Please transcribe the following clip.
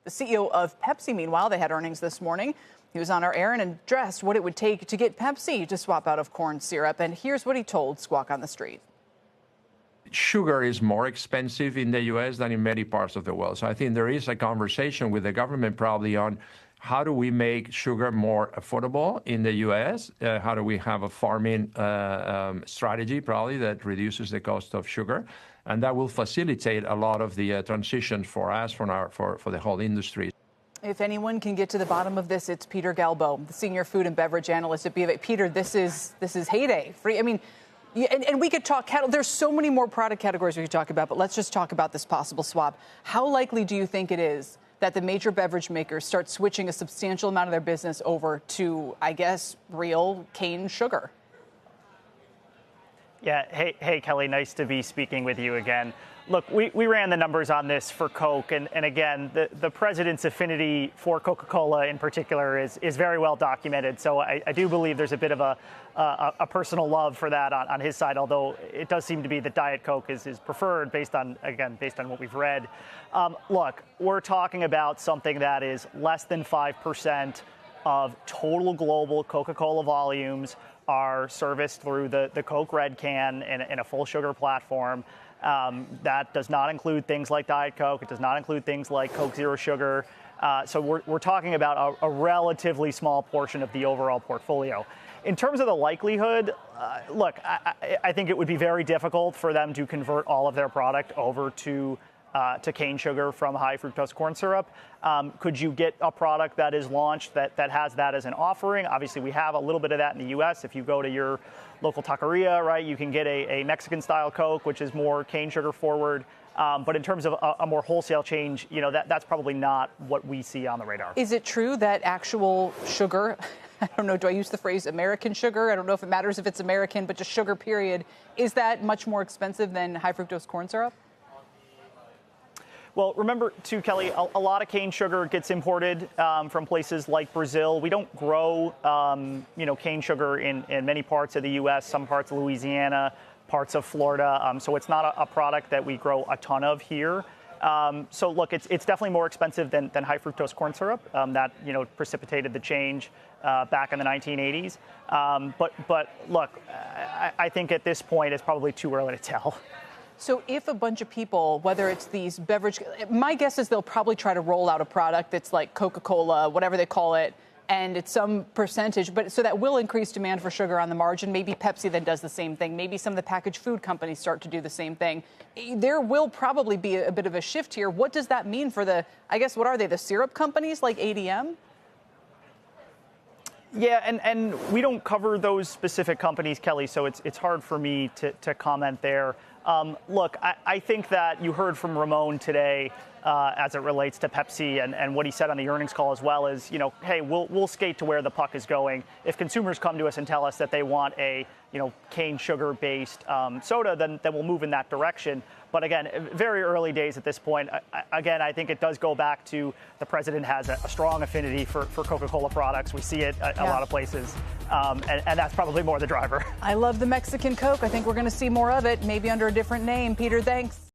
The CEO of Pepsi, meanwhile, they had earnings this morning. He was on our air and addressed what it would take to get Pepsi to swap out of corn syrup. And here's what he told Squawk on the Street. Sugar is more expensive in the U.S. than in many parts of the world. So I think there is a conversation with the government probably on how do we make sugar more affordable in the U.S.? How do we have a farming strategy probably that reduces the cost of sugar? And that will facilitate a lot of the transition for us, for the whole industry. If anyone can get to the bottom of this, it's Peter Galbo, the senior food and beverage analyst at BofA. Peter, this is heyday. I mean, and we could talk cattle. There's so many more product categories we could talk about, but let's just talk about this possible swap. How likely do you think it is that the major beverage makers start switching a substantial amount of their business over to, I guess, real cane sugar? Yeah. Hey, Kelly, nice to be speaking with you again. Look, we ran the numbers on this for Coke, and again, the president's affinity for Coca-Cola in particular is very well documented. So I do believe there's a bit of a personal love for that on his side, although it does seem to be that Diet Coke is preferred based on what we've read. Look, we're talking about something that is less than 5% of total global Coca-Cola volumes are serviced through the Coke Red can in a full sugar platform. That does not include things like Diet Coke. It does not include things like Coke Zero Sugar. So we're talking about a relatively small portion of the overall portfolio. In terms of the likelihood, look, I think it would be very difficult for them to convert all of their product over to cane sugar from high fructose corn syrup. Could you get a product that is launched that has that as an offering? Obviously, we have a little bit of that in the U.S. If you go to your local taqueria, right, you can get a Mexican-style Coke, which is more cane sugar forward. But in terms of a more wholesale change, that's probably not what we see on the radar. Is it true that actual sugar, I don't know, do I use the phrase American sugar? I don't know if it matters if it's American, but just sugar, period. Is that much more expensive than high fructose corn syrup? Well, remember, too, Kelly, a lot of cane sugar gets imported from places like Brazil. We don't grow, cane sugar in many parts of the U.S., some parts of Louisiana, parts of Florida. So it's not a product that we grow a ton of here. So, look, it's definitely more expensive than high fructose corn syrup. That, precipitated the change back in the 1980s. But look, I think at this point it's probably too early to tell. So if a bunch of people, whether it's these beverage, my guess is they'll probably try to roll out a product that's like Coca-Cola, whatever they call it, and it's some percentage, but so that will increase demand for sugar on the margin. Maybe Pepsi then does the same thing. Maybe some of the packaged food companies start to do the same thing. There will probably be a bit of a shift here. What does that mean for what are they, the syrup companies like ADM? Yeah, and we don't cover those specific companies, Kelly, so it's hard for me to comment there. Look, I think that you heard from Ramon today as it relates to Pepsi and what he said on the earnings call as well is, hey, we'll skate to where the puck is going. If consumers come to us and tell us that they want a, cane sugar-based soda, then we'll move in that direction. But again, very early days at this point. Again, I think it does go back to the president has a strong affinity for Coca-Cola products. We see it a lot of places, and that's probably more the driver. I love the Mexican Coke. I think we're going to see more of it, maybe under a different name. Peter, thanks.